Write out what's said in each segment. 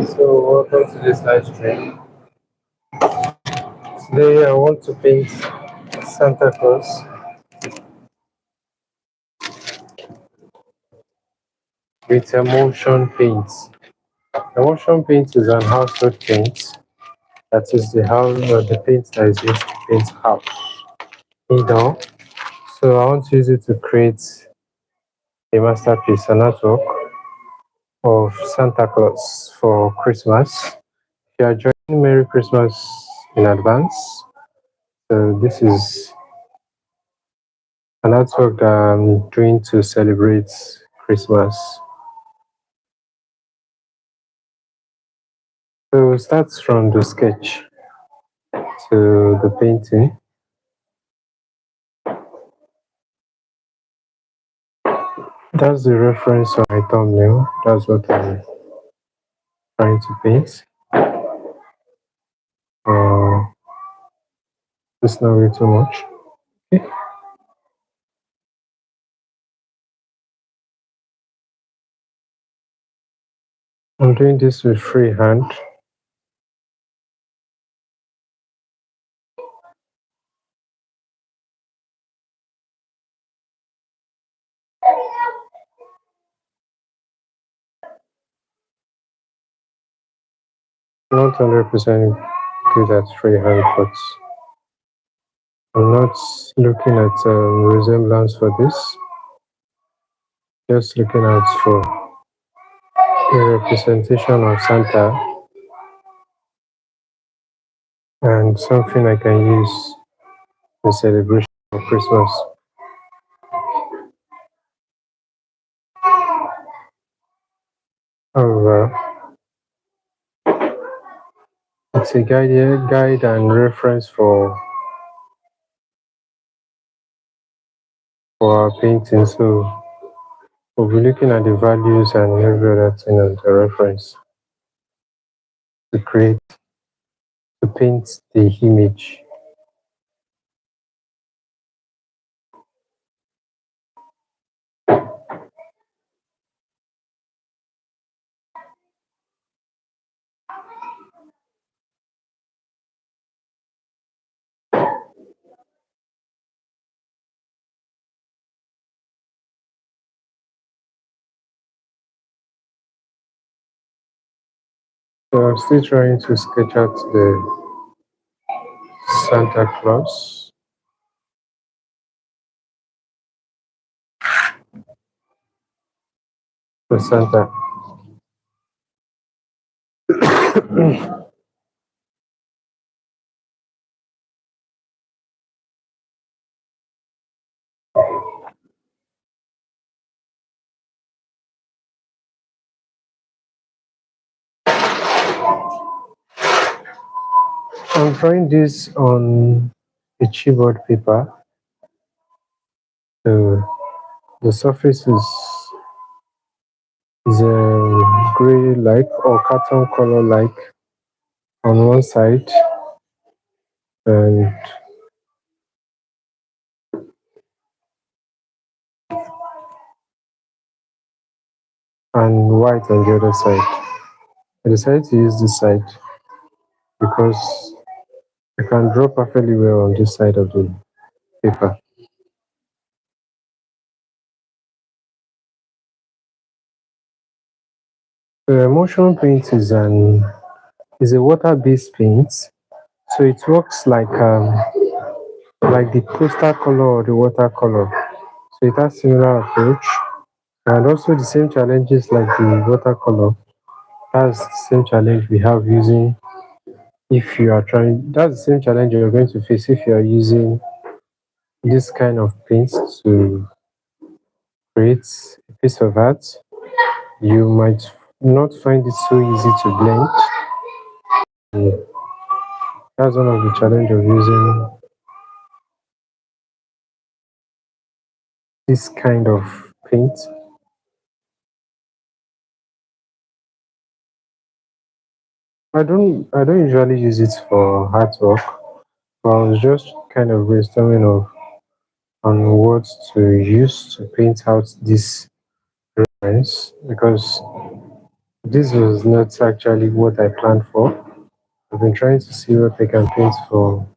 So welcome to this live stream. Today I want to paint Santa Claus with emulsion paint. Emulsion paint is an household paint. That is the house or the paint that is used to paint house indoor. So I want to use it to create a masterpiece, an artwork of Santa Claus for Christmas. If you are joining, Merry Christmas in advance. So this is an artwork that I'm doing to celebrate Christmas. So it starts from the sketch to the painting. That's the reference on my thumbnail. That's what I'm trying to paint. It's not way too much. Okay. I'm doing this with free hand. Not 100% good at free hand, but I'm not looking at resemblance for this. Just looking out for a representation of Santa and something I can use in celebration of Christmas. However, it's a guide and reference for our painting. So we'll be looking at the values and every other thing as a reference to paint the image. So I'm still trying to sketch out the Santa Claus. The Santa. I'm trying this on a chipboard paper. So the surface is a gray like or carton color like on one side, and white on the other side. I decided to use this side because I can draw perfectly well on this side of the paper. The emulsion paint is a water-based paint, so it works like the poster color or the watercolor. So it has similar approach and also the same challenges like the watercolor. That's the same challenge we have using if you are trying. That's the same challenge you're going to face if you are using this kind of paint to create a piece of art. You might not find it so easy to blend. That's one of the challenge of using this kind of paint. I don't usually use it for artwork, but I was just kind of brainstorming on what to use to paint out this reference because This was not actually what I planned for. I've been trying to see what I can paint for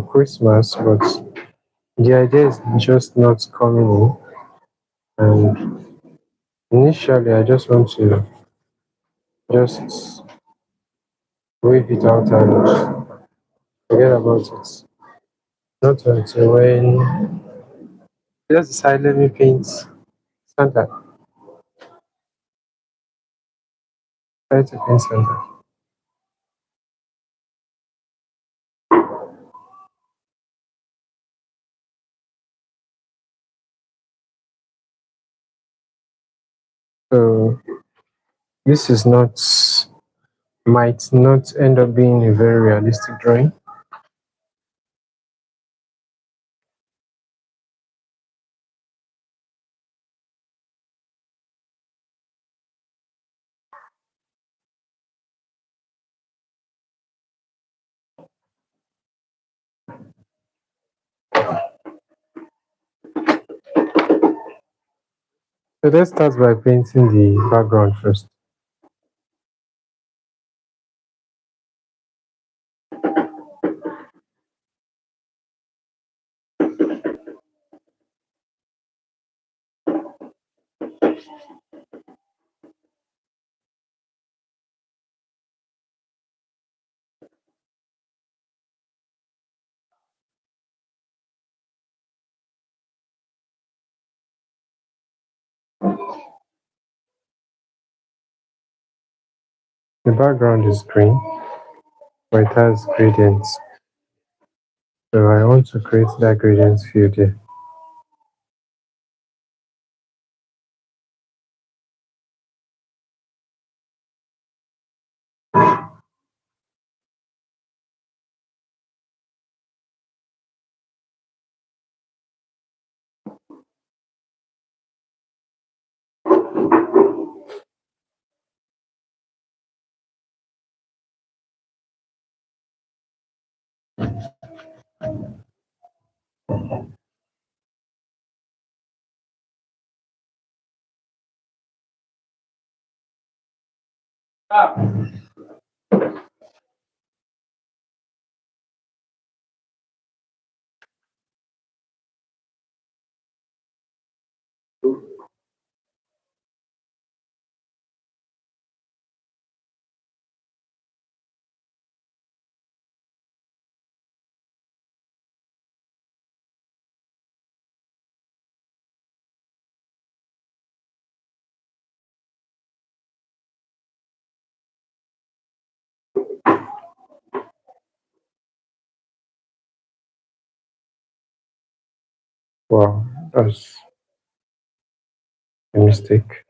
Christmas, but the idea is just not coming in. And initially, I just want to just wave it out and forget about it. Not until when just decide let me paint Santa. Try to paint Santa. So this is not might not end up being a very realistic drawing. So let's start by painting the background first. The background is green, but it has gradients. So I want to create that gradient field here. Wow, that's a mistake.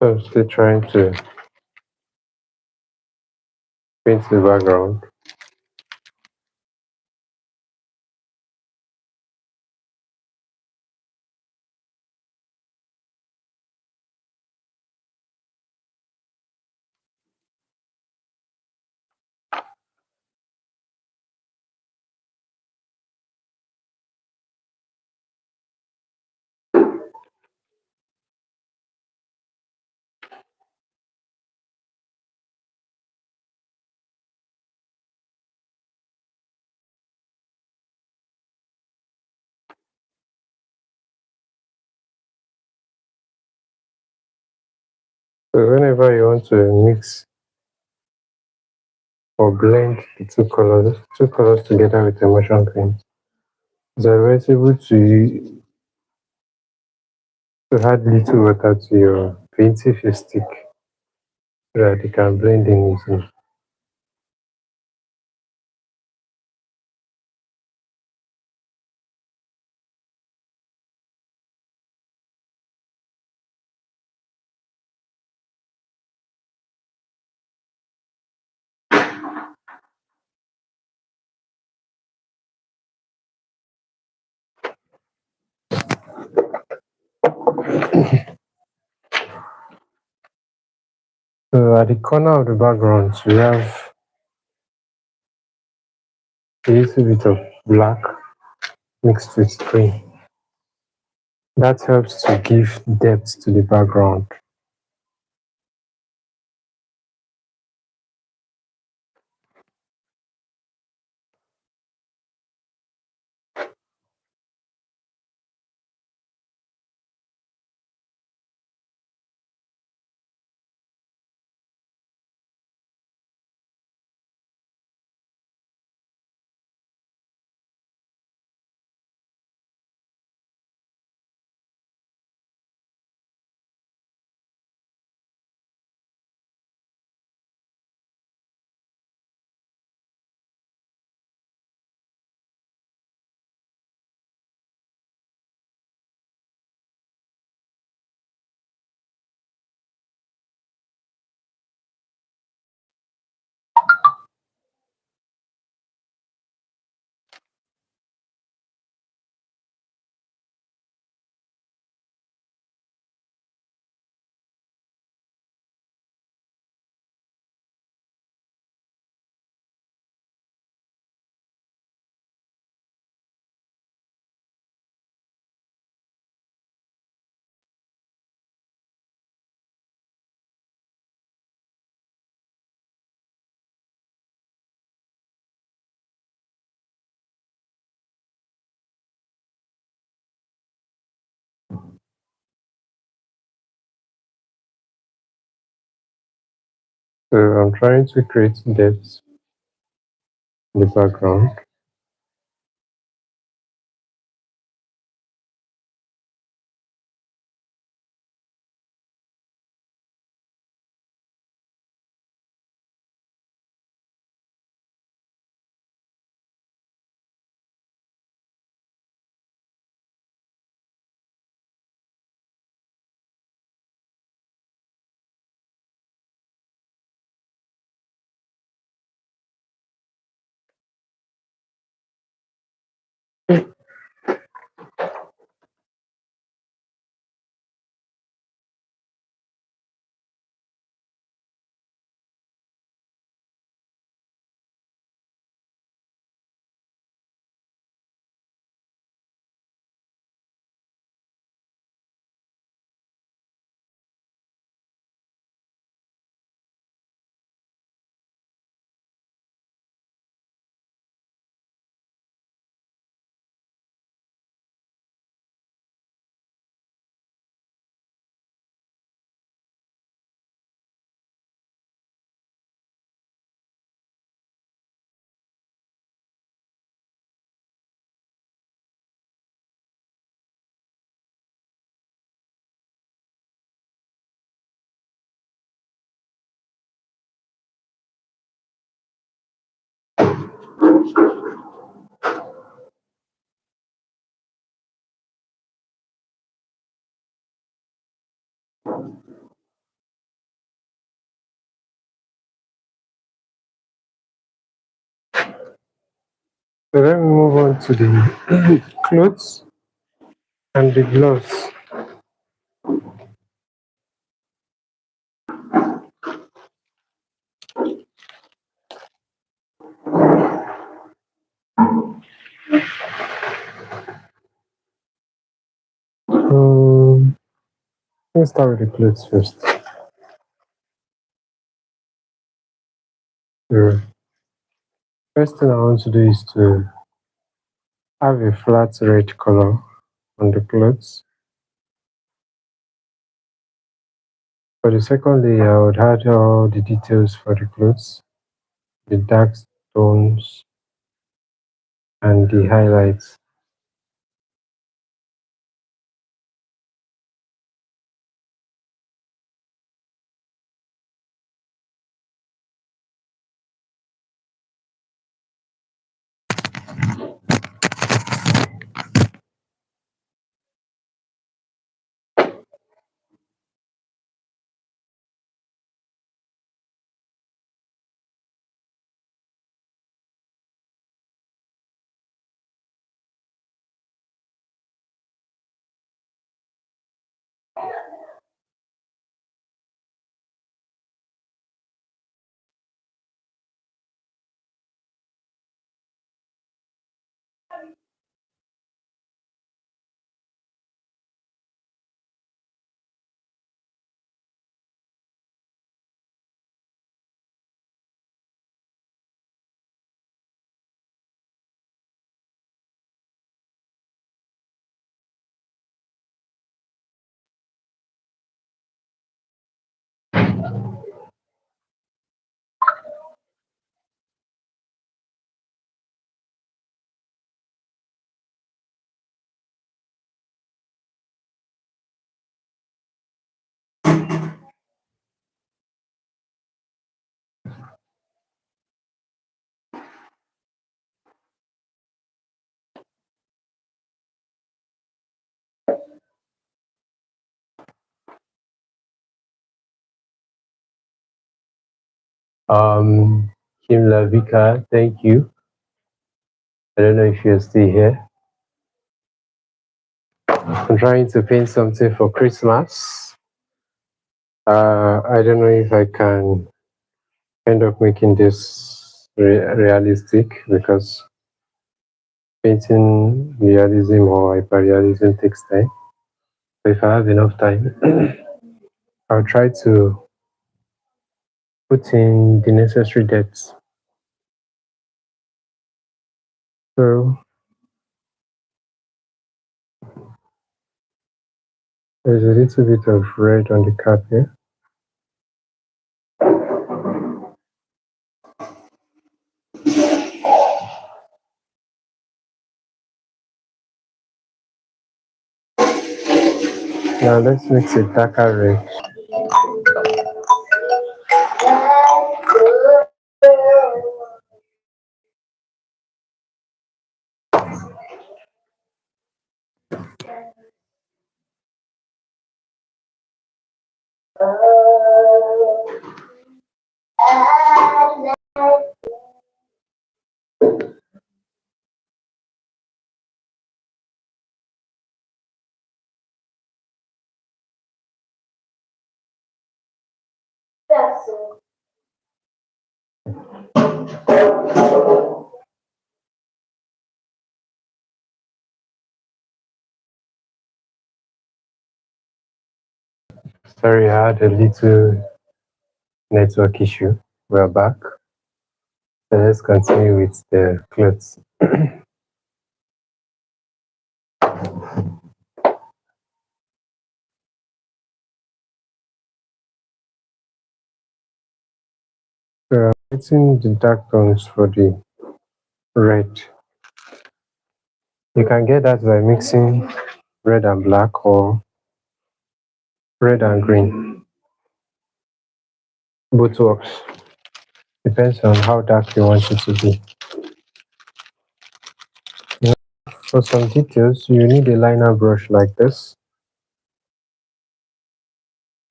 So I'm still trying to paint the background. So whenever you want to mix or blend the two colors together with emulsion paint, it's advisable to add little water to your paint if you stick so that it can blend in easily. So at the corner of the background, we have a little bit of black mixed with green. That helps to give depth to the background. So I'm trying to create depth in the background. So let me move on to the clothes and the gloves. Let's start with the clothes first. The first thing I want to do is to have a flat red color on the clothes. For the second layer, I would add all the details for the clothes, the dark tones, and the highlights. Um, Kim Lavika, thank you. I don't know if you're still here. I'm trying to paint something for Christmas. I don't know if I can end up making this realistic because painting realism or hyperrealism takes time. But if I have enough time, I'll try to put in the necessary depths. So there's a little bit of red on the cap here. Now let's mix a darker red. Sorry, I had a little network issue. We're back. So let's continue with the clothes. So getting the dark tones for the red. You can get that by mixing red and black or red and green. Both works. Depends on how dark you want it to be. Now, for some details, you need a liner brush like this.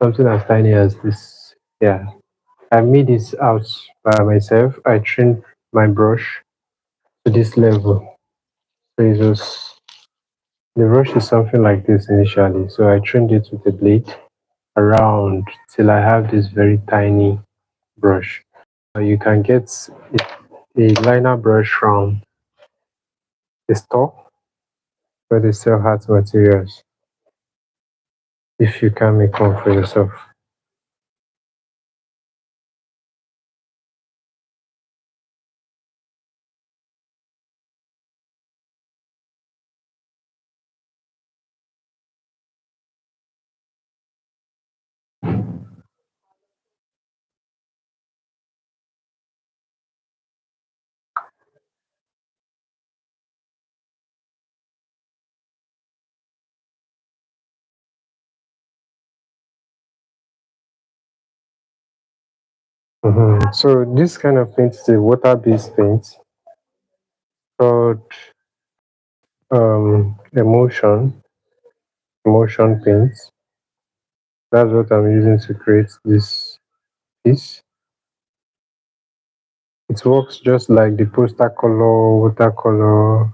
Something as tiny as this. Yeah. I made this out by myself. I trimmed my brush to this level. So it was the brush is something like this initially. So I trimmed it with a blade around till I have this very tiny brush. You can get a liner brush from the store where they sell art materials if you can make one for yourself. So this kind of paint is a water-based paint called emotion paint. That's what I'm using to create this piece. It works just like the poster color, watercolor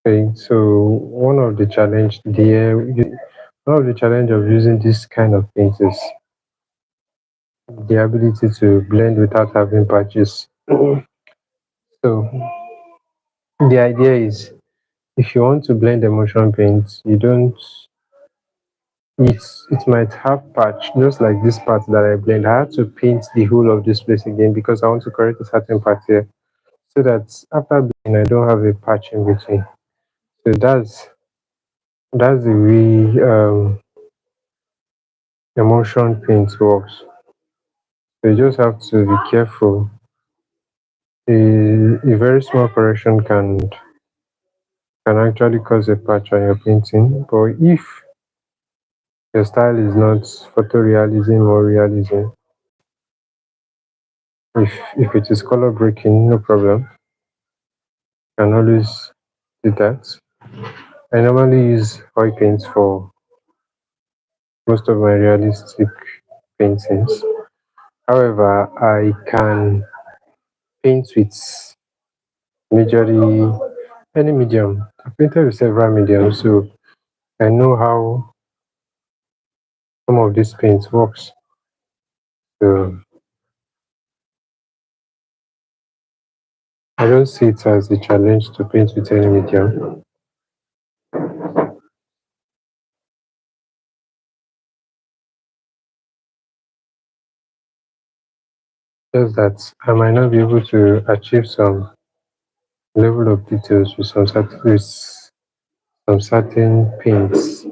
paint. So one of the challenge of using this kind of paint is the ability to blend without having patches. So the idea is if you want to blend emotion paint, you don't it might have patch just like this part that I blend. I had to paint the whole of this place again because I want to correct a certain part here so that after blending I don't have a patch in between. So that's the way emotion paint works. So you just have to be careful. A very small correction can actually cause a patch on your painting. But if your style is not photorealism or realism, if it is color breaking, no problem. You can always do that. I normally use oil paints for most of my realistic paintings. However, I can paint with majorly any medium. I've painted with several mediums, so I know how some of these paints works. So I don't see it as a challenge to paint with any medium. Just that I might not be able to achieve some level of details with some certain paints.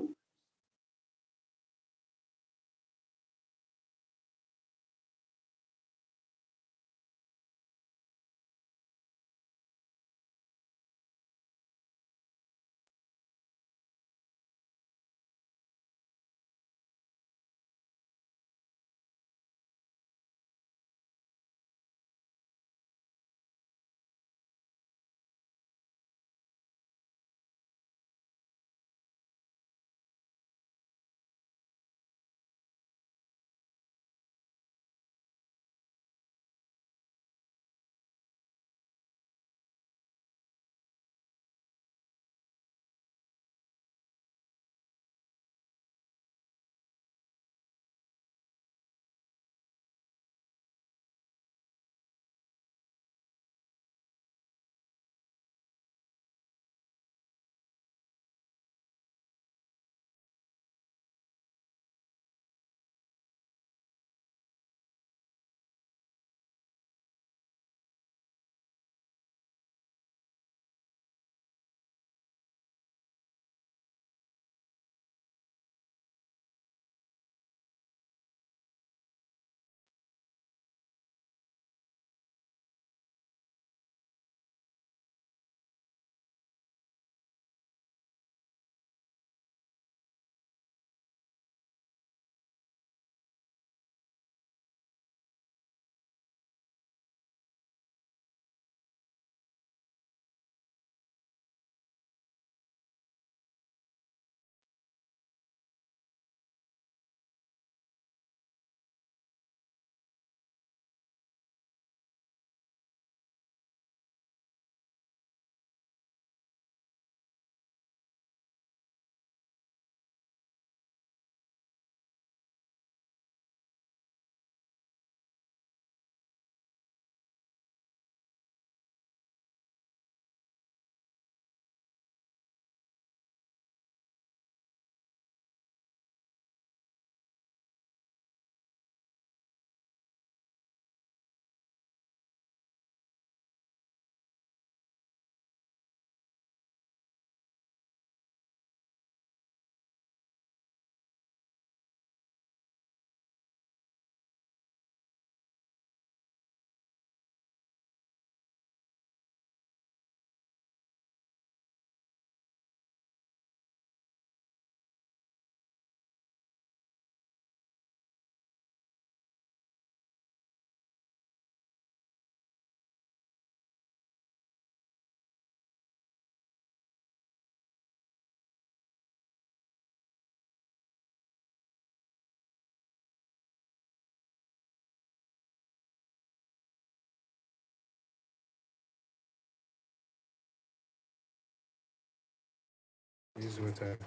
use water.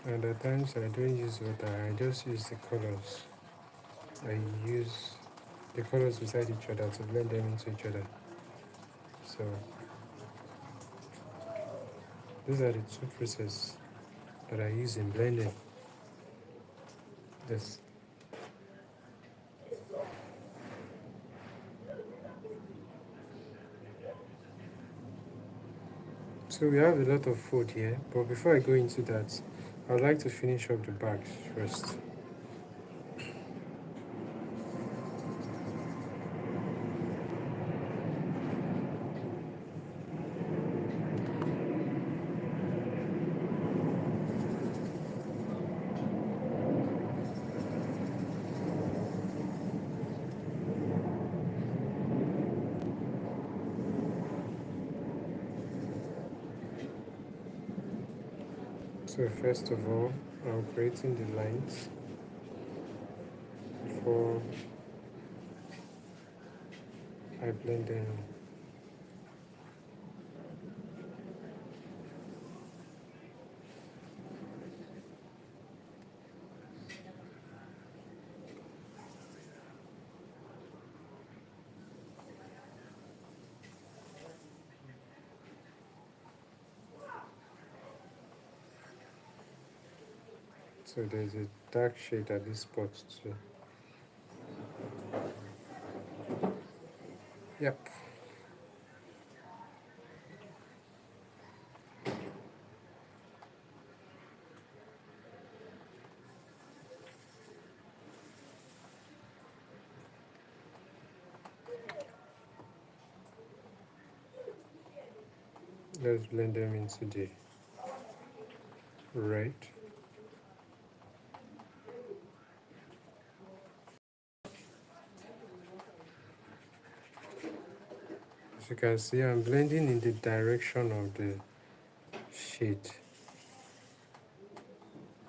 And at times I don't use water, I just use the colors. I use the colors beside each other to blend them into each other. So these are the two processes that I use in blending this. So we have a lot of food here, but before I go into that, I would like to finish up the bags first. So first of all, I'm creating the lines before I blend them. So there's a dark shade at this spot too. Yep. Let's blend them into the red. As you can see, I'm blending in the direction of the shade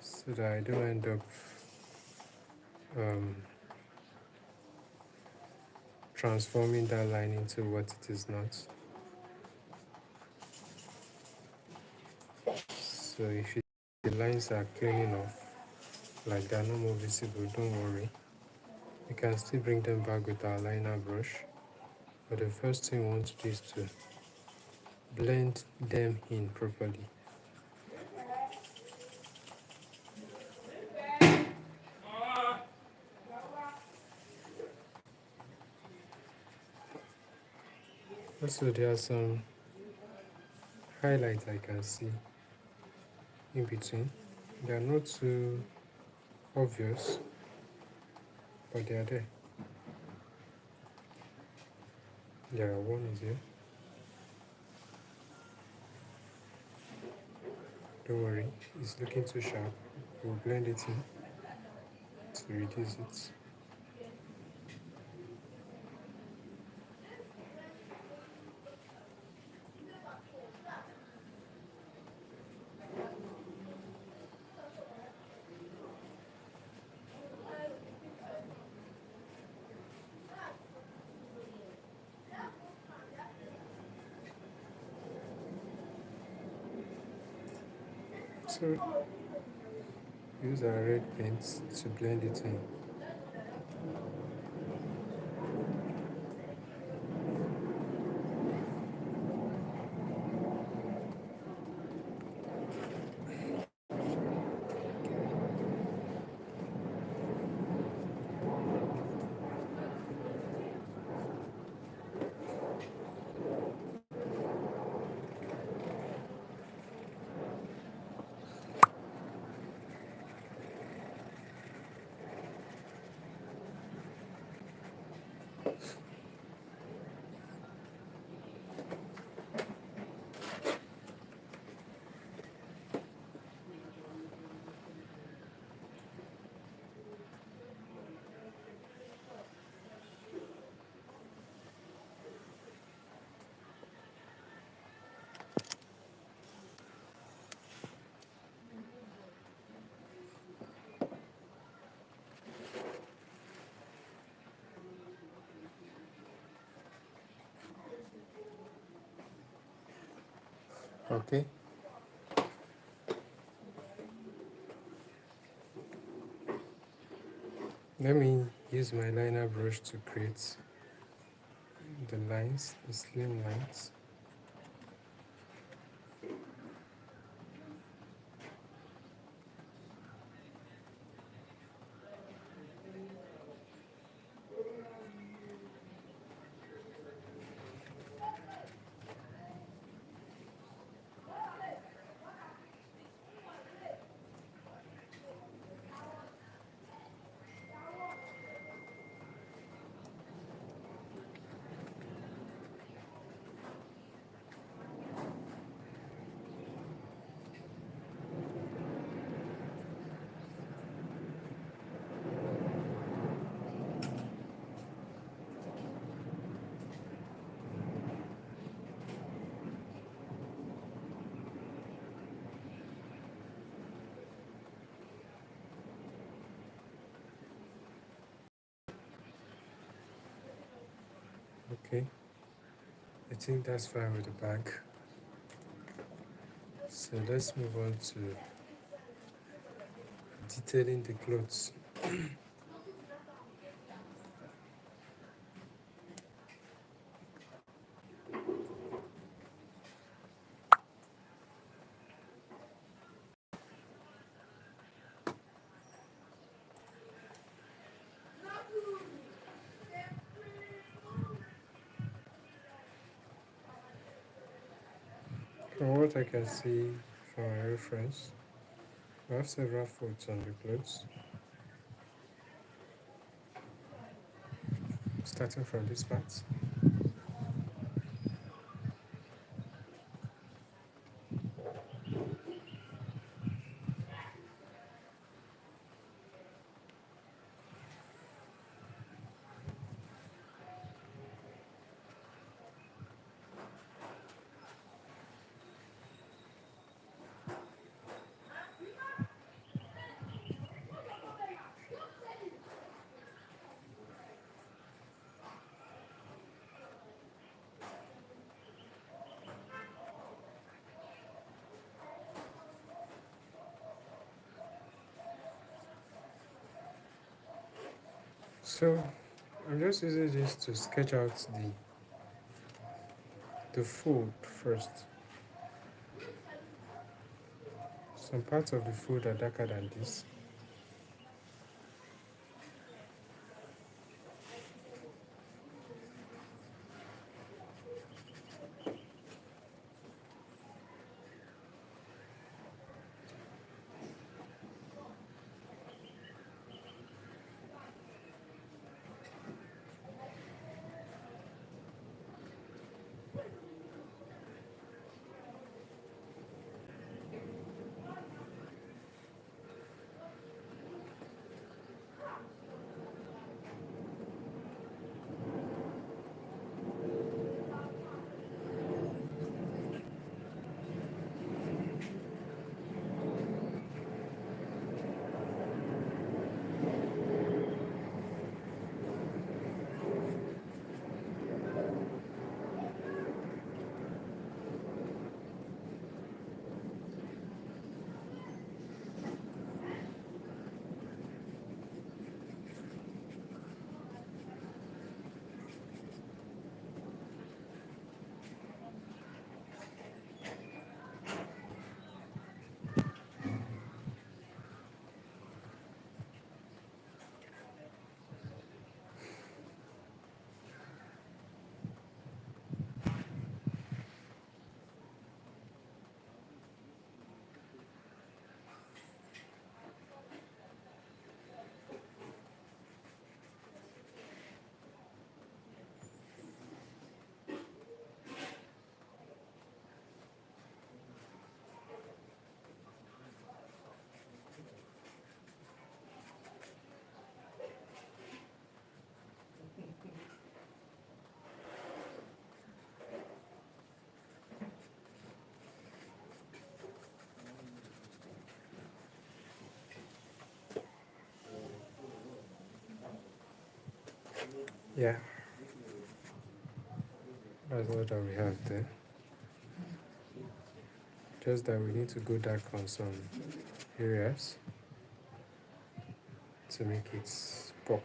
so that I don't end up transforming that line into what it is not. So if the lines are clean enough, like they're no more visible, don't worry. We can still bring them back with our liner brush. But the first thing we want to do is to blend them in properly. Also, there are some highlights I can see in between. They are not too obvious, but they are there. Yeah, one is here. Don't worry, it's looking too sharp. We'll blend it in to reduce it. So use our red paints to blend it in. Okay, let me use my liner brush to create the lines, the slim lines. Okay, I think that's fine with the bag. So let's move on to detailing the clothes. From what I can see from my reference, we have several folds on the clothes, starting from this part. So I'm just using this to sketch out the fold first. Some parts of the fold are darker than this. Yeah, that's what we have there. just that we need to go dark on some areas to make it pop.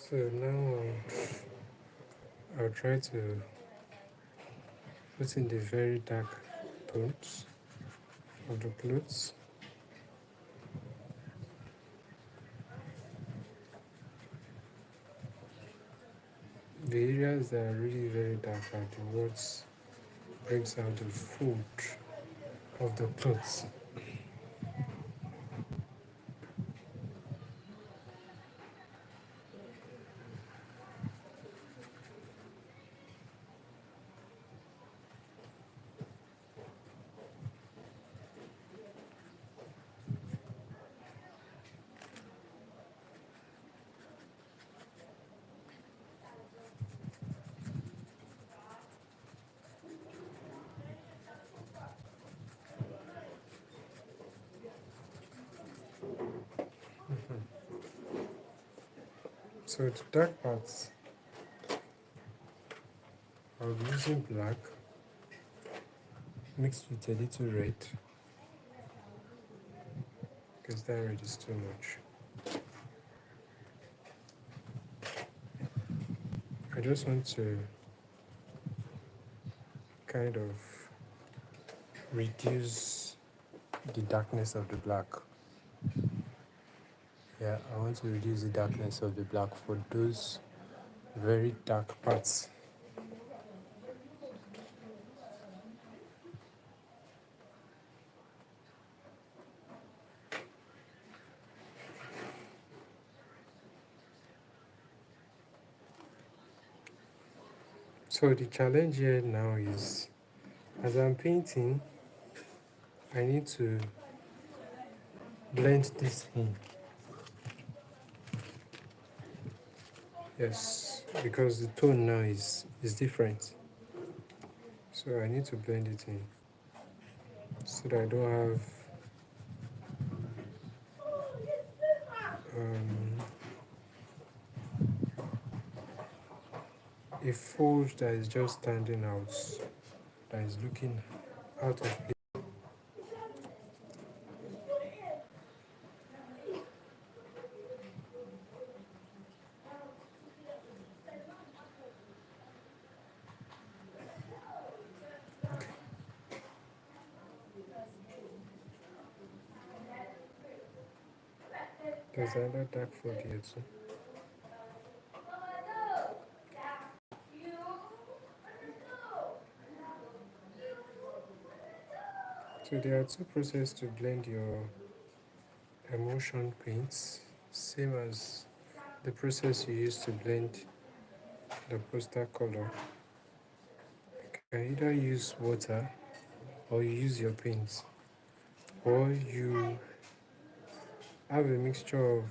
So now I'll try to put in the very dark tones of the clothes. The areas that are really very dark are the ones brings out the food of the clothes. So the dark parts, I'll be using black mixed with a little red because that red is too much. I just want to kind of reduce the darkness of the black. Yeah, I want to reduce the darkness of the black for those very dark parts. So the challenge here now is, as I'm painting, I need to blend this in. Yes, because the tone now is different. So I need to blend it in so that I don't have a fold that is just standing out, that is looking out of place. There's another dark fold here too. So there are two processes to blend your emulsion paints, same as the process you use to blend the poster color. You can either use water or you use your paints, or you have a mixture of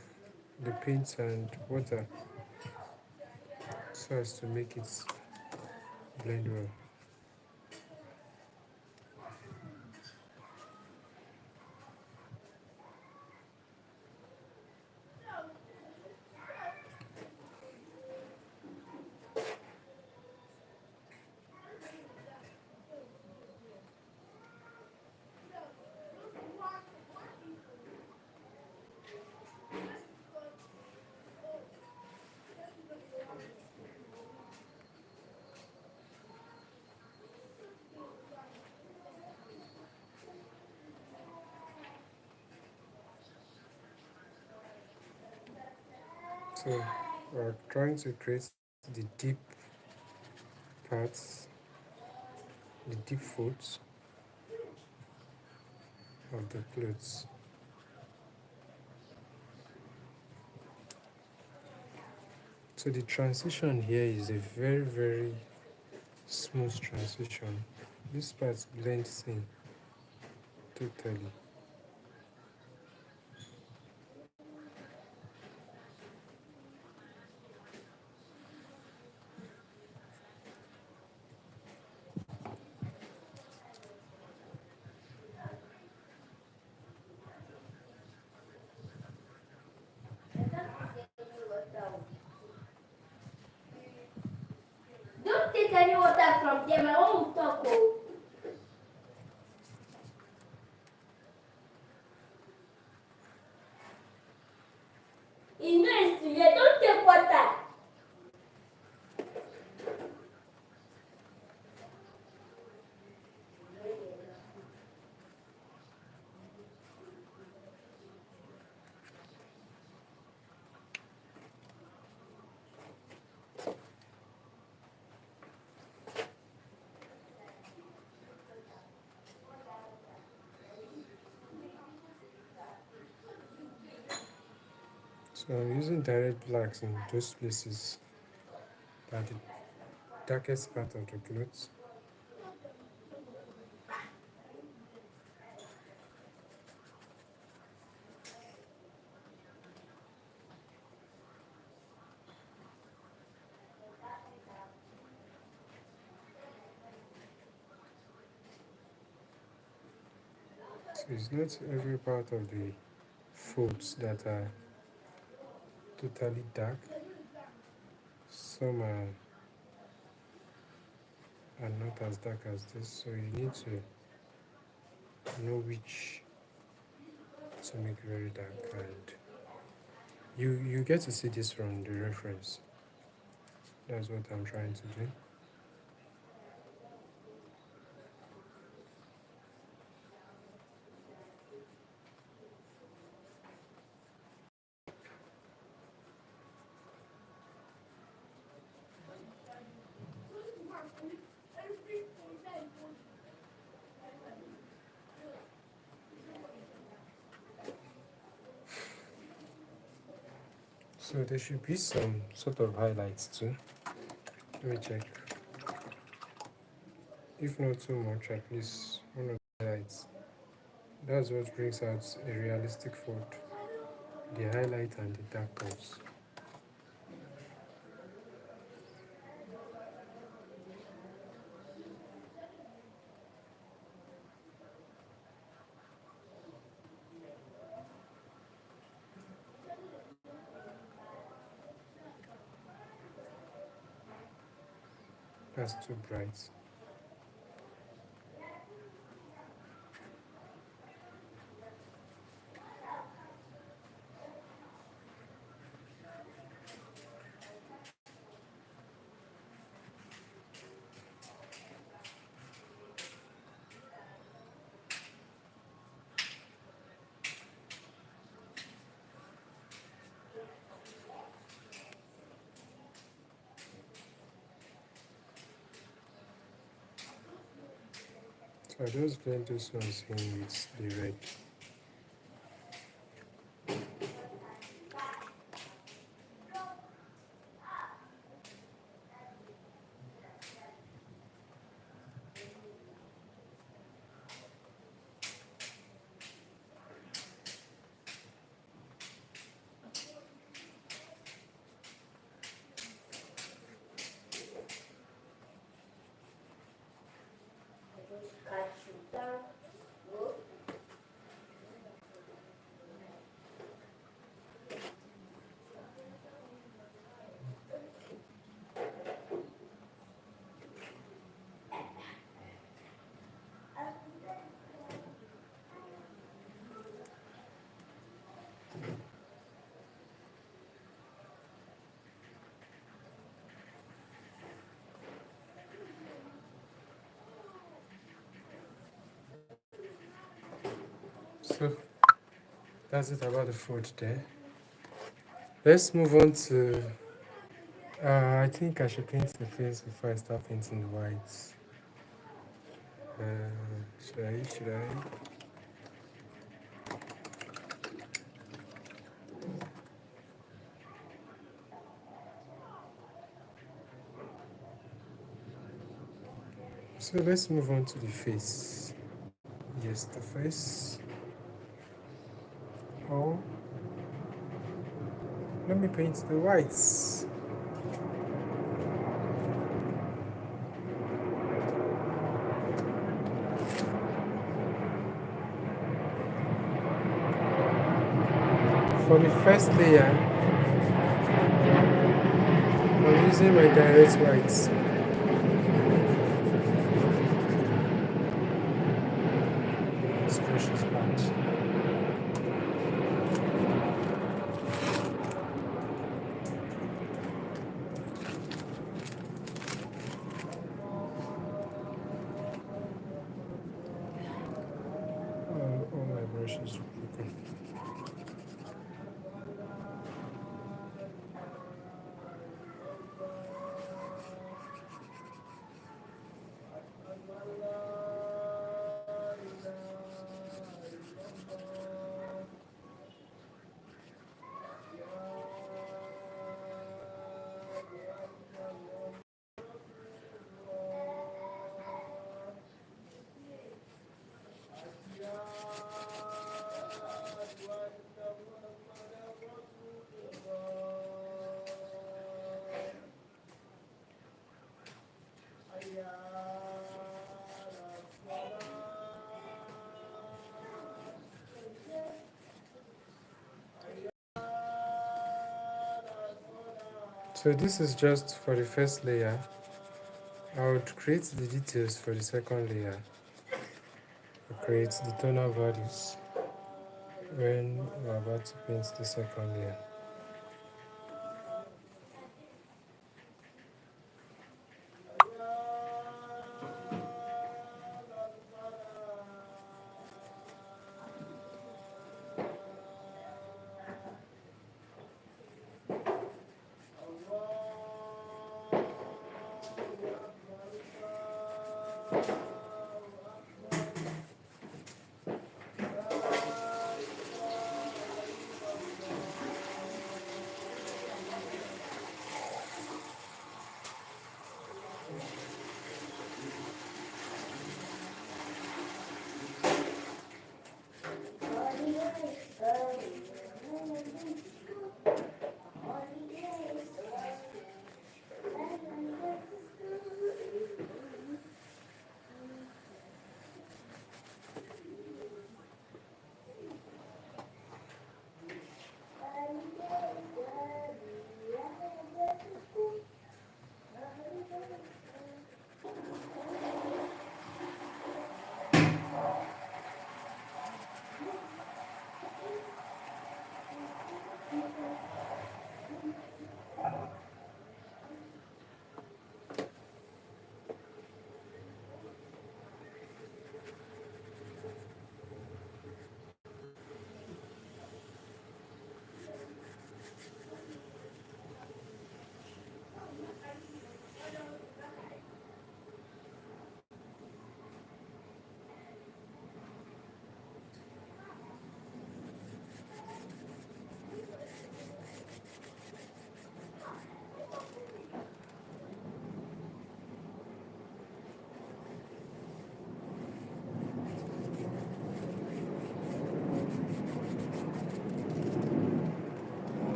the paints and water so as to make it blend well. So we're trying to create the deep parts, the deep folds of the clothes. So the transition here is a very, very smooth transition. This part blends in totally. Don't take any water from them. I want to talk. Oh. You know it's here. Don't take water. So I'm using direct blacks in those places that are the darkest part of the clothes. So it's not every part of the folds that are totally dark. Some are not as dark as this, so you need to know which to make very dark, and you get to see this from the reference. That's what I'm trying to do. So there should be some sort of highlights too. Let me check. If not too much, at least one of the highlights. That's what brings out a realistic fold. The highlight and the dark tones. That's too bright. So I just blend those ones in with the red. So that's it about the food there. Let's move on to. I think I should paint the face before I start painting the whites. Should I? Should I? So let's move on to the face. Yes, the face. Oh, let me paint the whites. For the first layer, I'm using my direct whites. This brush is bad. All my brushes are broken. So this is just for the first layer. I would create the details for the second layer. I create the tonal values when we're about to paint the second layer.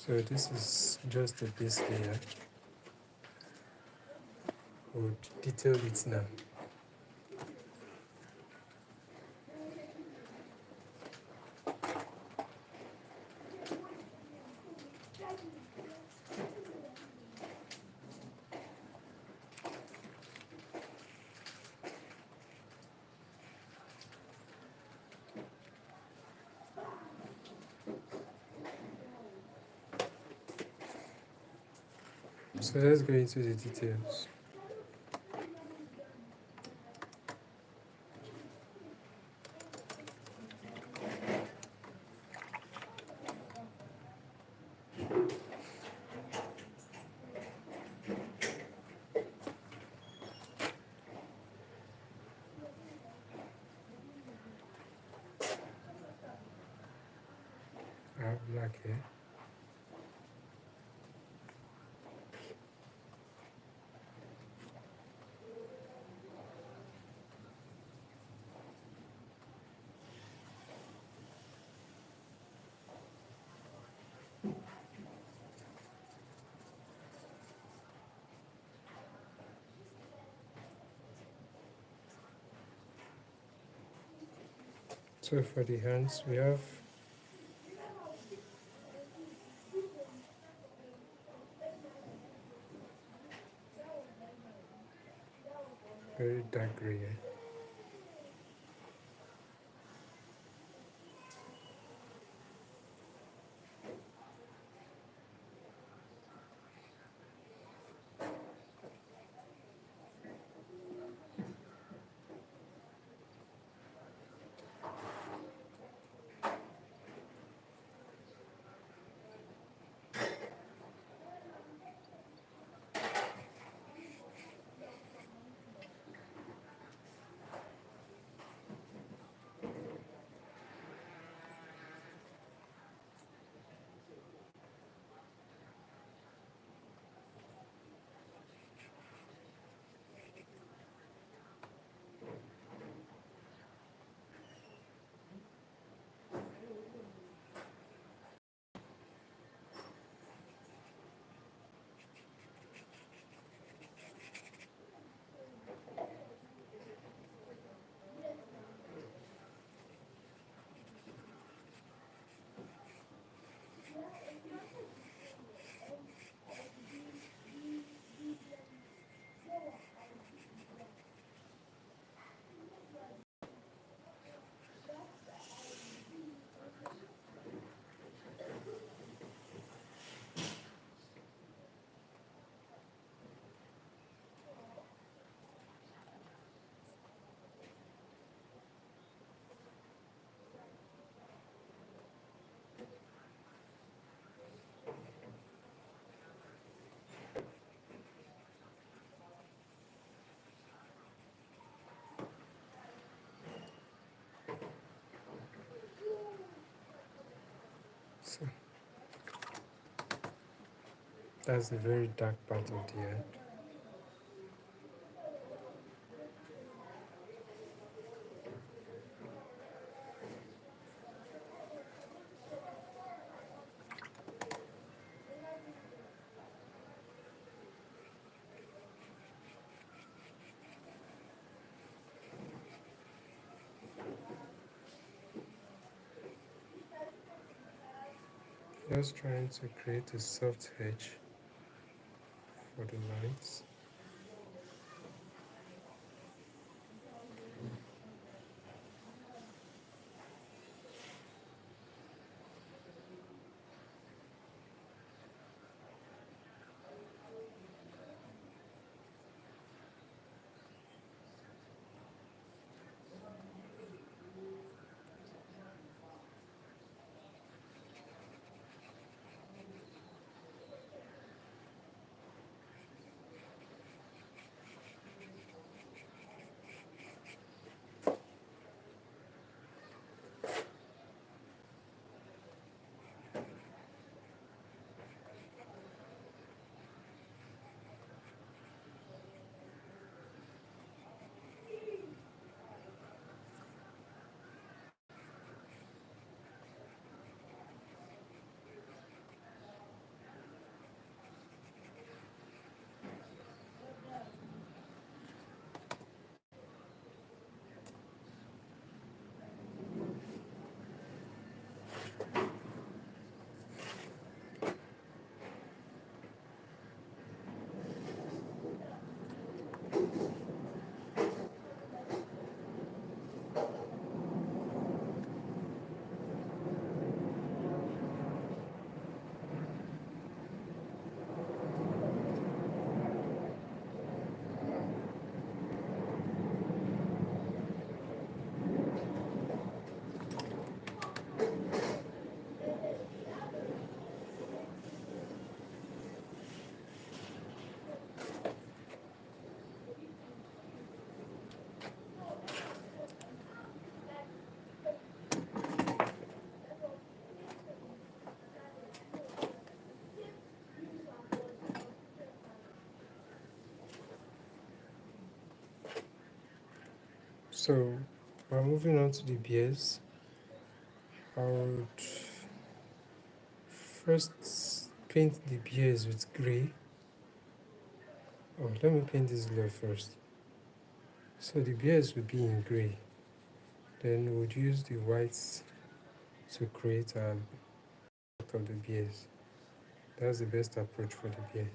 So this is just the base layer. We'll detail it now. So let's go into the details. I have black here. So for the hands, we have very dark gray here. So that's the very dark part of the hand. Just trying to create a soft edge for the lines. So we're moving on to the beers. I would first paint the beers with grey. Oh, let me paint this glove first. So the beers would be in grey. Then we would use the whites to create a of the beers. That's the best approach for the beer.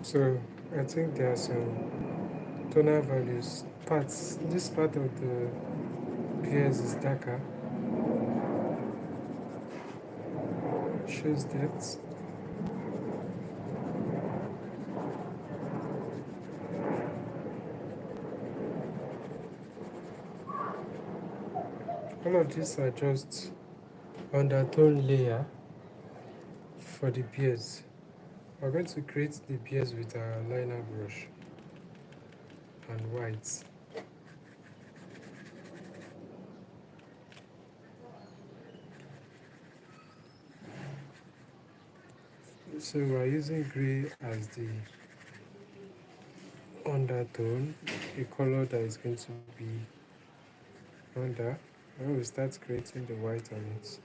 So I think there are some tonal values. Parts. This part of the beers is darker. Shows depth. All of these are just undertone layer for the beers. We're going to create the beers with our liner brush and whites. So we're using grey as the undertone, a color that is going to be under. When we start creating the white on it,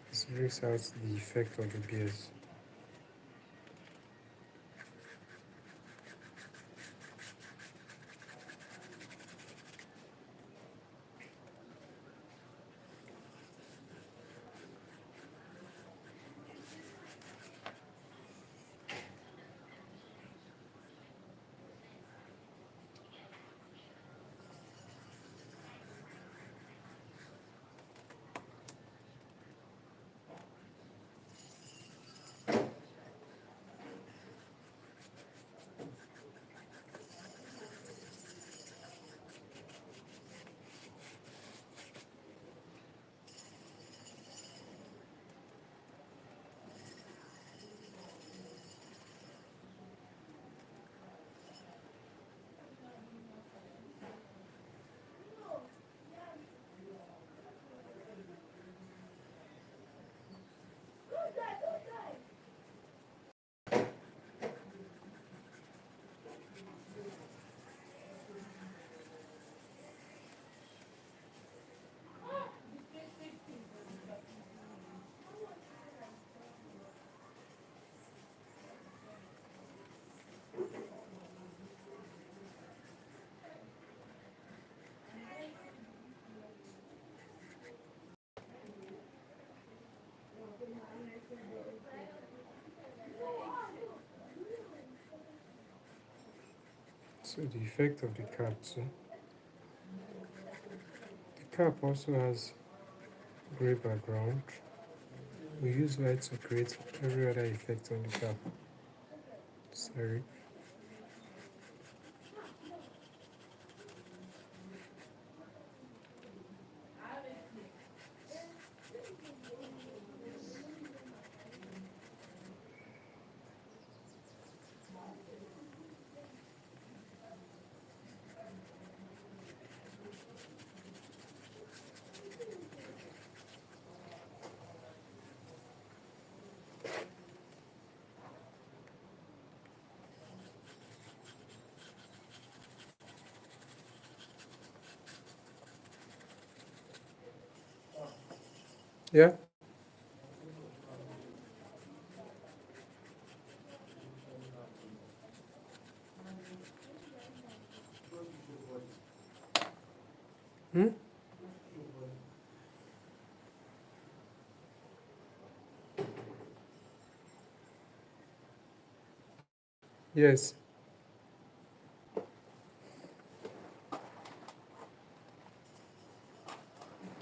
this brings out the effect of the beers. So the effect of the cap too. The cap also has gray background. We use white to create every other effect on the cap. Sorry. Yeah. Hmm? Yes.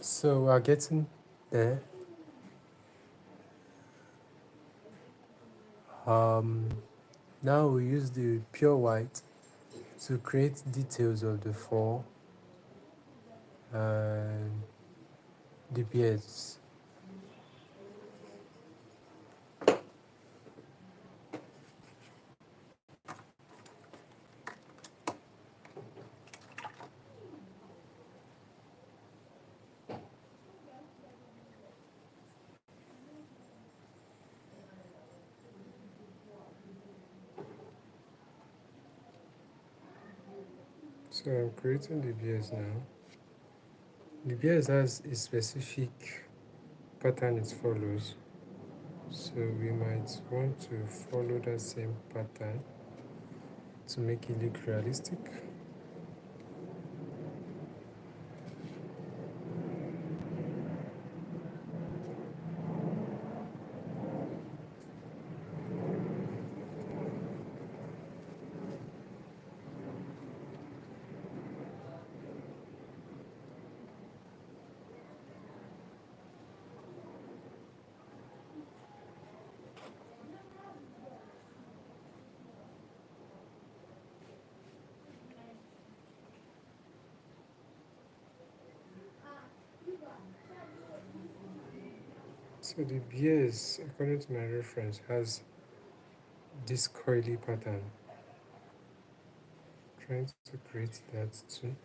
So we're getting there. Um, Now we use the pure white to create details of the fall and the beards. So I'm creating the beards now. The beards has a specific pattern it follows. So we might want to follow that same pattern to make it look realistic. So the bears, according to my reference, has this coily pattern. Trying to create that too.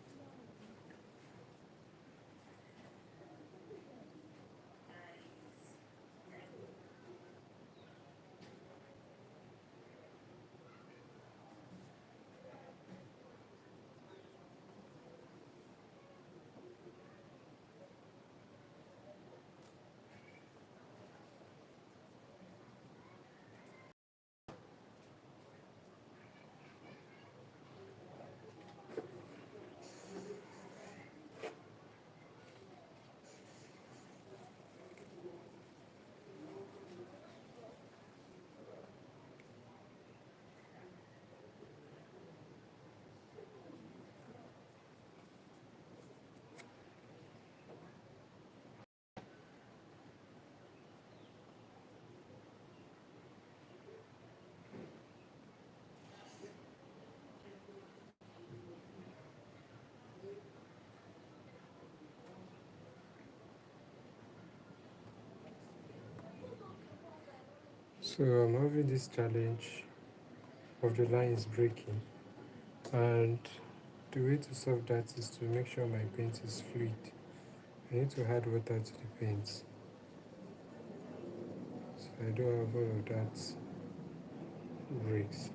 So I'm having this challenge of the lines breaking, and the way to solve that is to make sure my paint is fluid. I need to add water to the paint, so I don't have all of that breaks.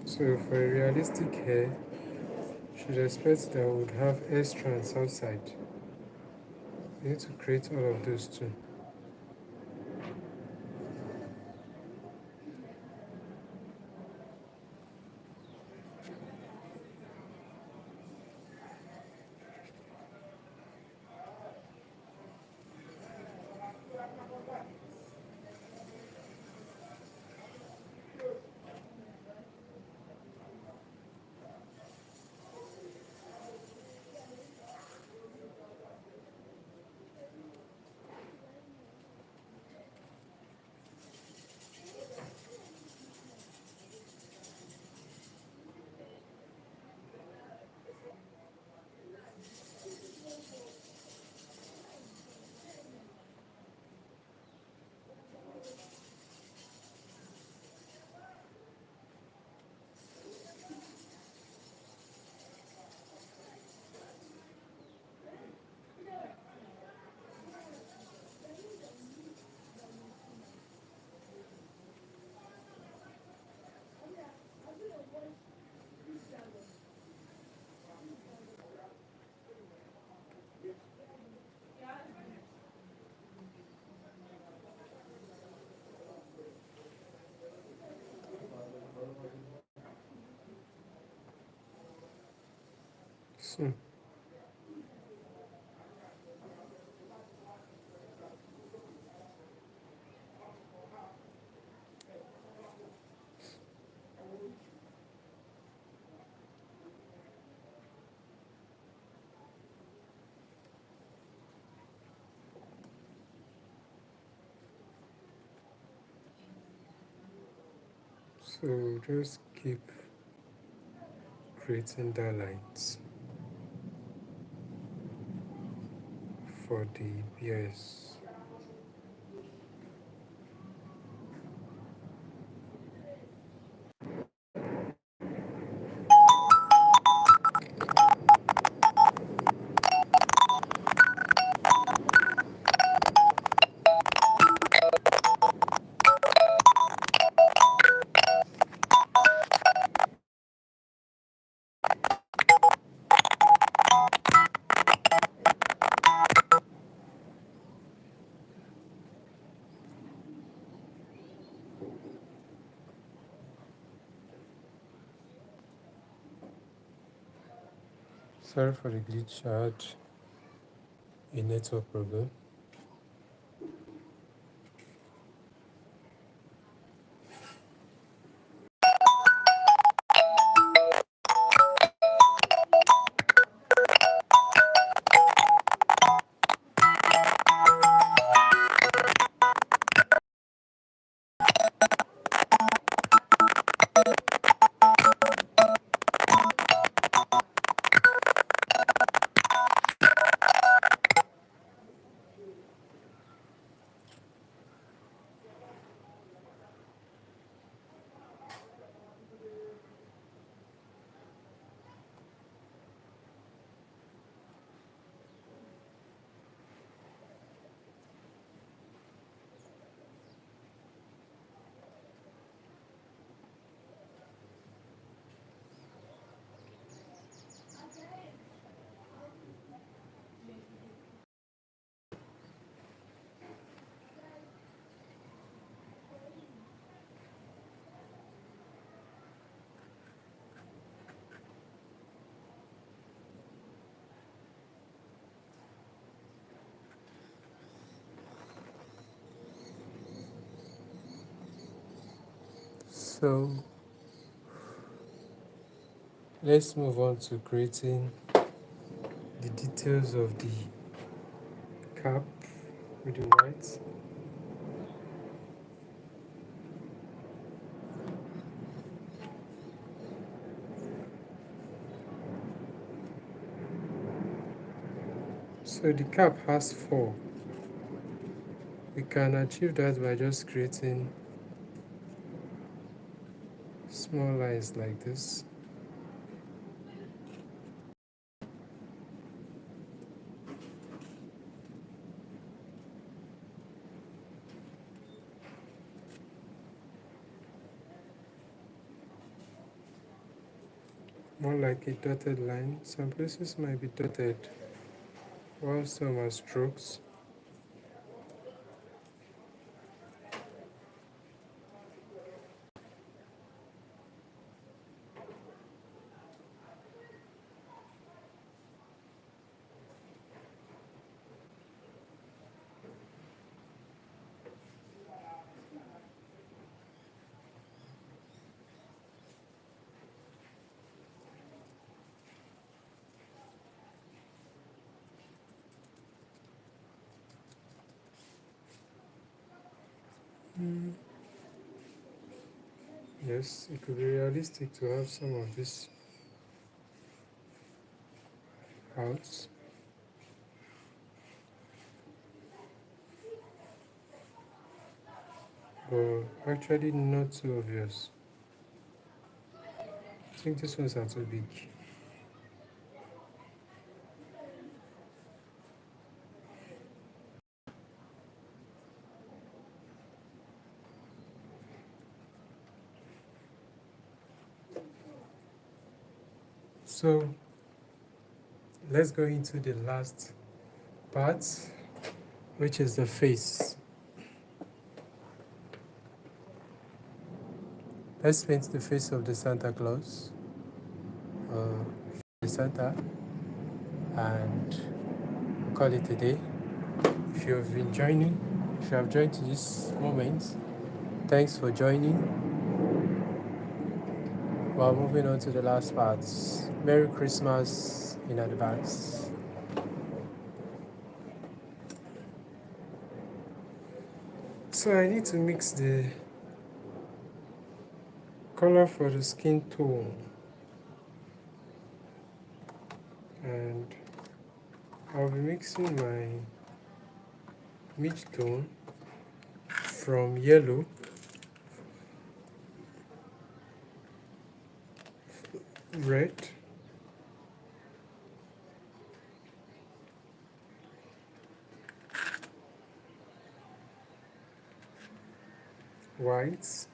So for a realistic hair, you should expect that I would have hair strands outside. I need to create all of those too. So just keep creating that light for the BS. Sorry for the glitch, I had a network problem. So let's move on to creating the details of the cap with the white. So the cap has 4. We can achieve that by just creating small lines like this. More like a dotted line. Some places might be dotted, while some are strokes. Yes, it could be realistic to have some of this out. But actually not too obvious. I think these ones are too big. So let's go into the last part, which is the face. Let's paint the face of the Santa Claus, the Santa. and we'll call it a day. If you have been joining, if you have joined to this moment, thanks for joining. While moving on to the last part, Merry Christmas in advance. So I need to mix the color for the skin tone, and I'll be mixing my mid tone from yellow, red, white,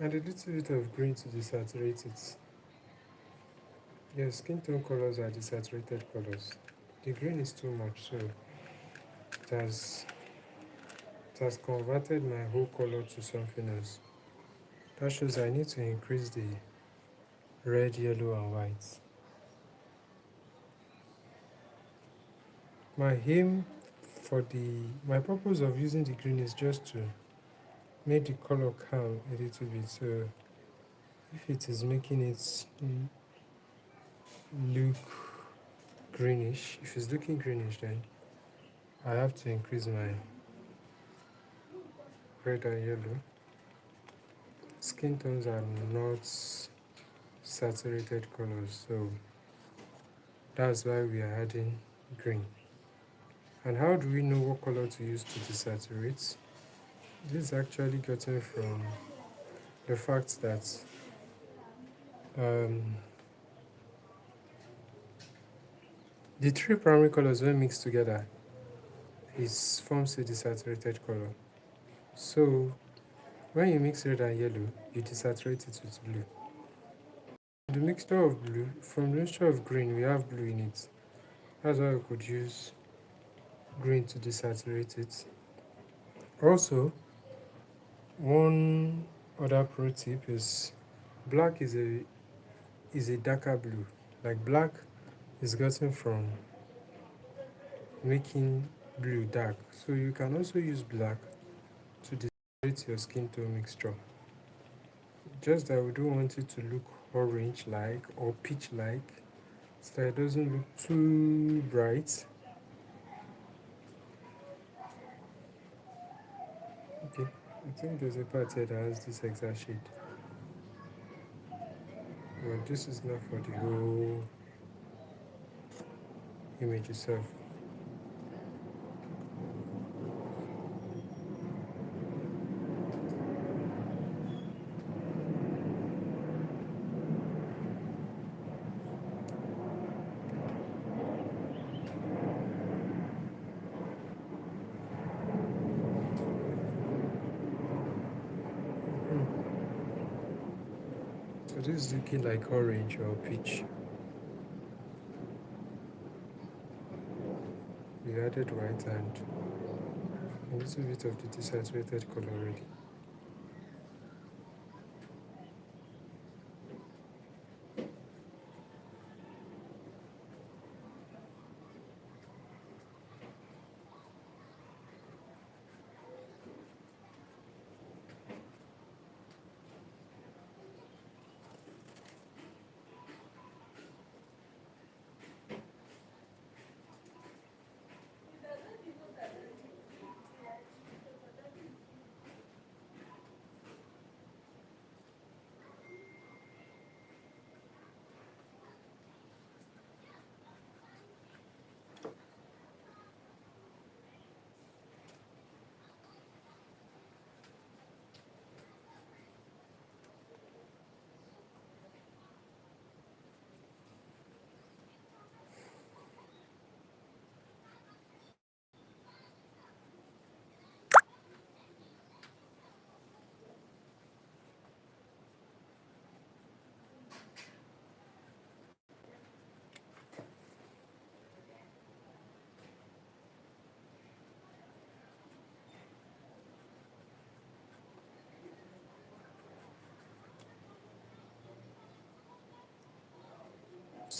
and a little bit of green to desaturate it. Your skin tone colors are desaturated colors. The green is too much, so it has converted my whole color to something else. That shows I need to increase the red, yellow, and white. My aim my purpose of using the green is just to make the color calm a little bit. So if it is making it look greenish, if it's looking greenish, then I have to increase my red and yellow. Skin tones are not saturated colors, so that's why we are adding green. And how do we know what color to use to desaturate? This is actually gotten from the fact that the three primary colors when mixed together forms a desaturated color. So when you mix red and yellow, you desaturate it with blue. The mixture of blue, from the mixture of green, we have blue in it. That's why we could use green to desaturate it. Also, one other pro tip is black is a darker blue. Like black is gotten from making blue dark. So you can also use black to desaturate your skin tone mixture. Just that we don't want it to look orange like or peach like, so that it doesn't look too bright. Okay, I think there's a part here that has this exact shade, but this is not for the whole image itself. So this is looking like orange or peach. We added white and a little bit of the desaturated color already.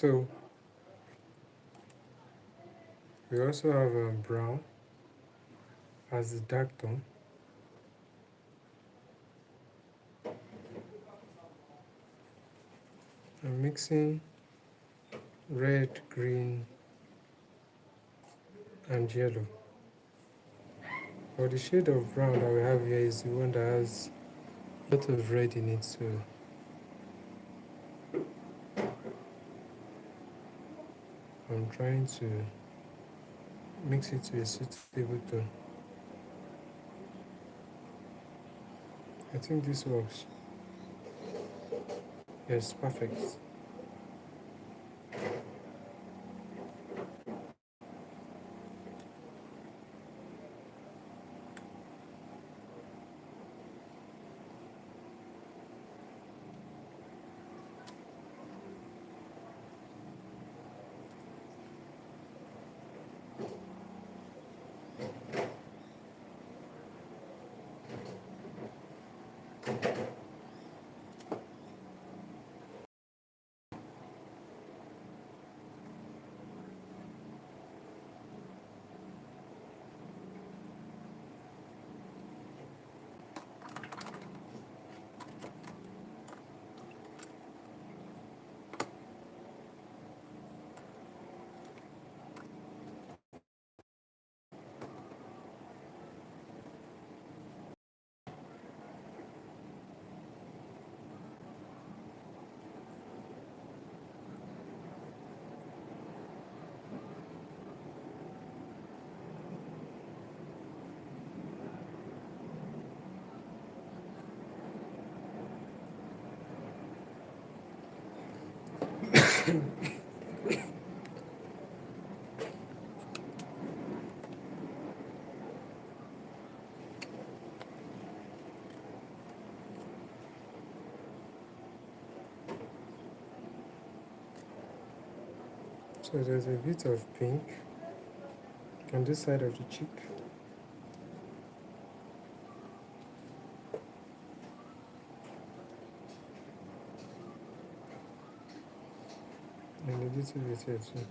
So we also have brown as the dark tone. I'm mixing red, green, and yellow. But the shade of brown that we have here is the one that has a lot of red in it, so I'm trying to mix it to a suitable tone. I think this works. Yes, perfect. So there's a bit of pink on this side of the cheek. And a little bit here too.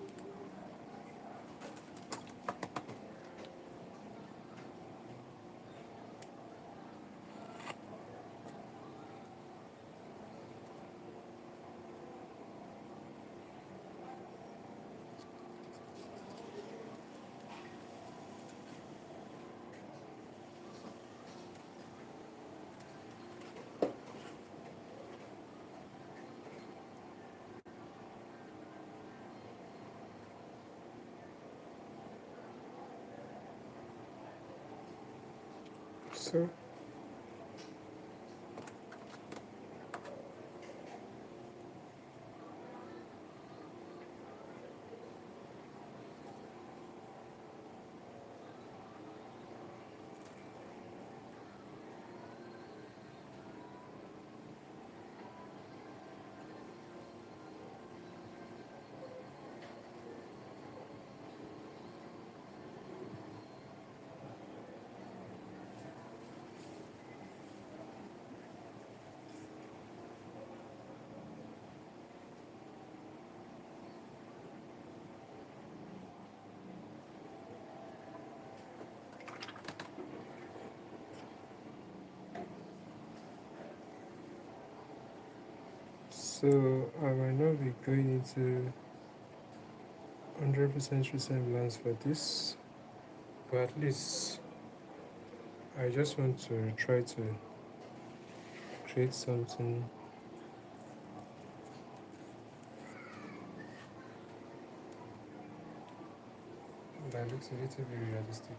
So I might not be going into 100% resemblance for this, but at least I just want to try to create something that looks a little bit realistic.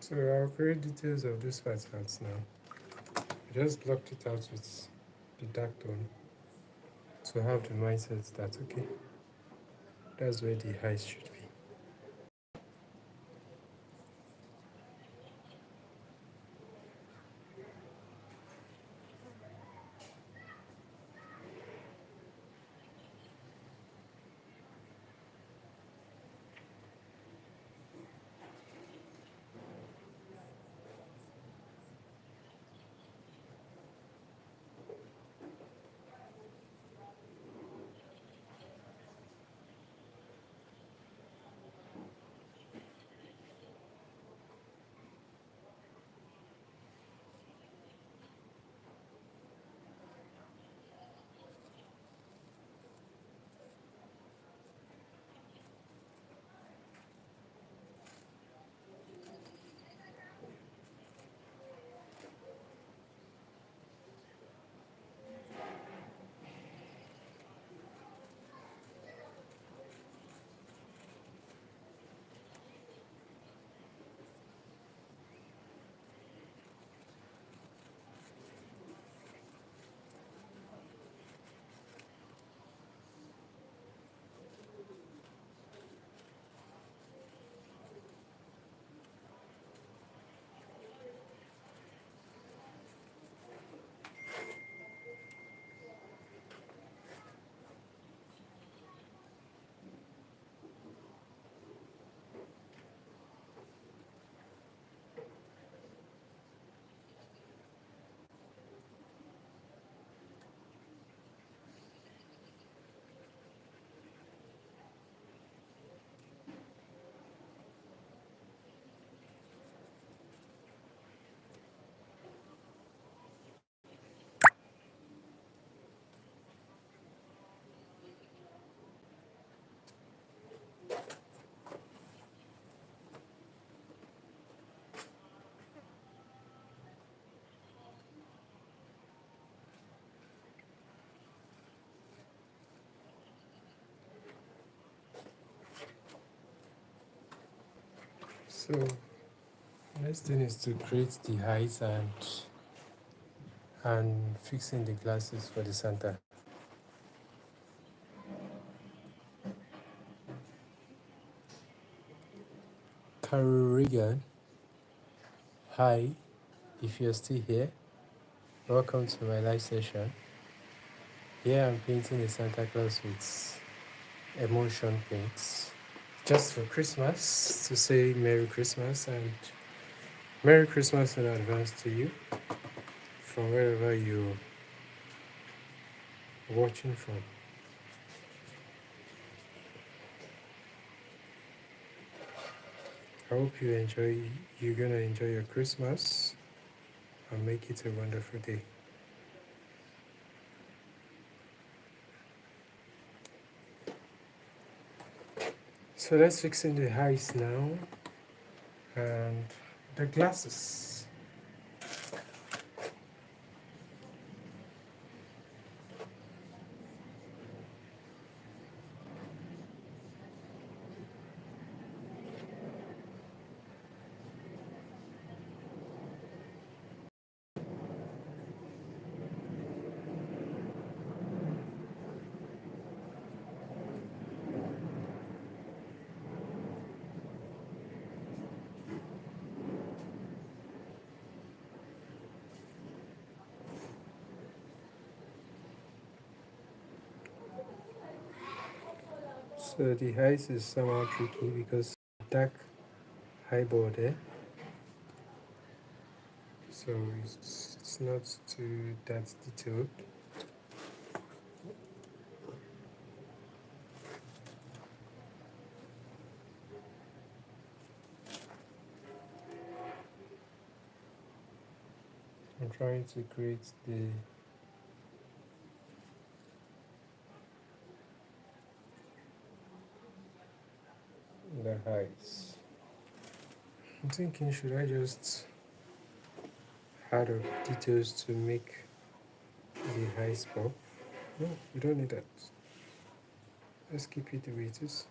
So I'll create details of this part out now. I just blocked it out with the dark tone. So I have the mindset that okay, that's where the height should be. So next thing is to create the height and fixing the glasses for the Santa. Carrigan, hi, if you're still here, welcome to my live session. Here I'm painting a Santa Claus with emulsion paints. Just for Christmas, to say Merry Christmas and Merry Christmas in advance to you from wherever you're watching from. I hope you're gonna enjoy your Christmas and make it a wonderful day. So let's fix in the eyes now and the glasses. So the eyes is somehow tricky because dark eyeball there. So it's not too that detailed. I'm trying to create the eyes. I'm thinking, should I just add up details to make the eyes pop? No, we don't need that. Let's keep it the way it is.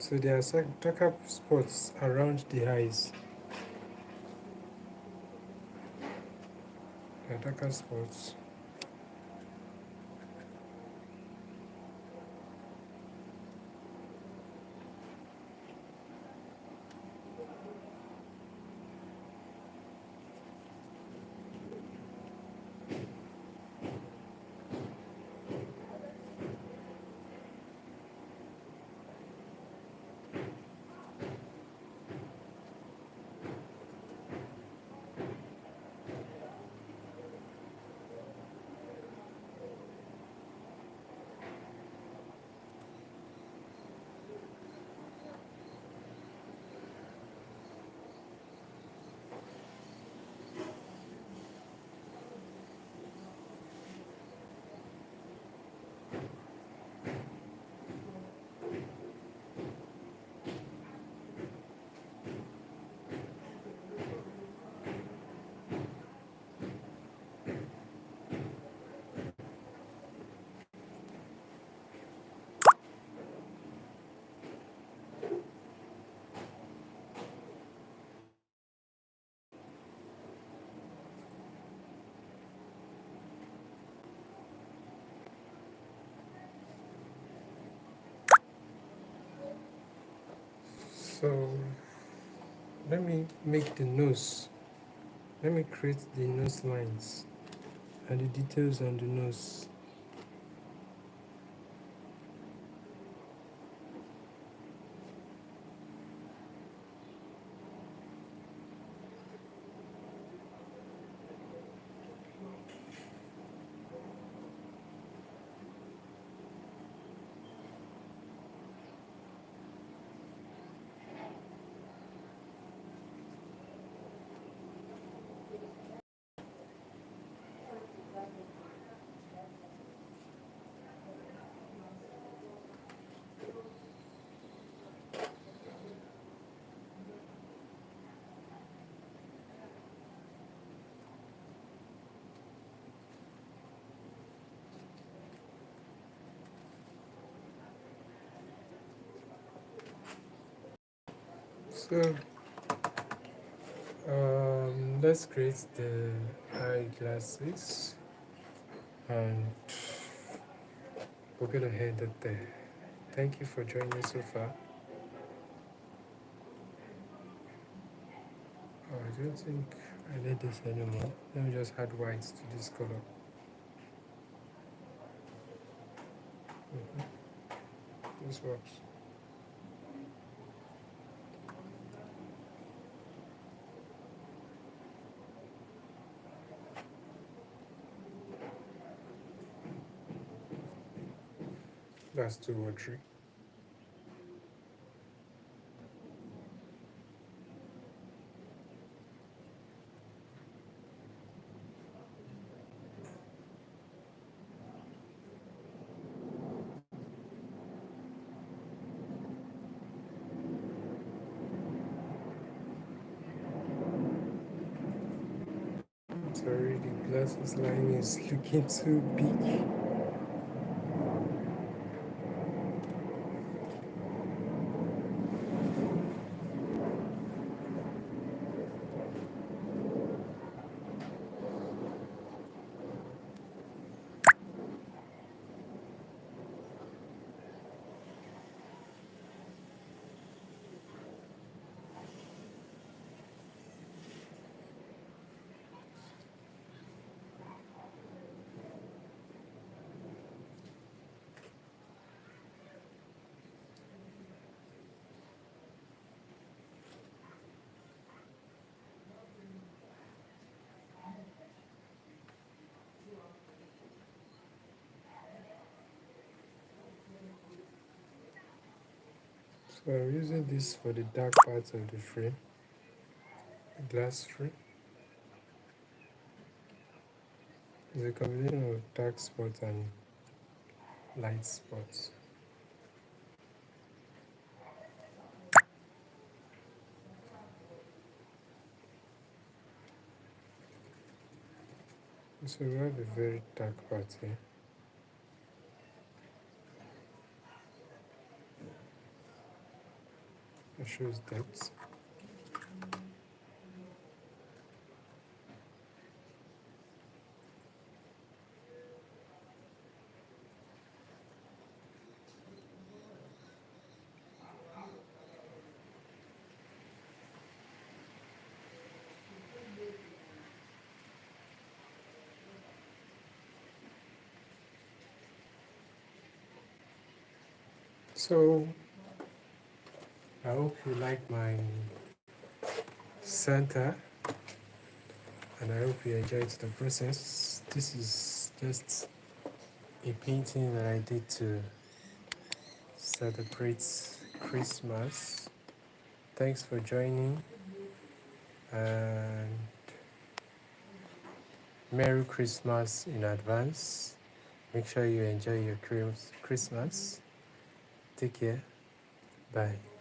So there are darker spots around the eyes. There are darker spots. So let me make the nose. Let me create the nose lines and the details on the nose. So let's create the eyeglasses, and we're gonna end it there. Thank you for joining so far. Oh, I don't think I need this anymore. Let me just add whites to this color. This works. That's too watery. Sorry, the glasses line is looking too big. So I'm using this for the dark parts of the frame, the glass frame. It's a combination of dark spots and light spots. So we have a very dark part here. shows depth. So I hope you like my center, and I hope you enjoyed the process. This is just a painting that I did to celebrate Christmas. Thanks for joining, and Merry Christmas in advance. Make sure you enjoy your Christmas. Take care. Bye.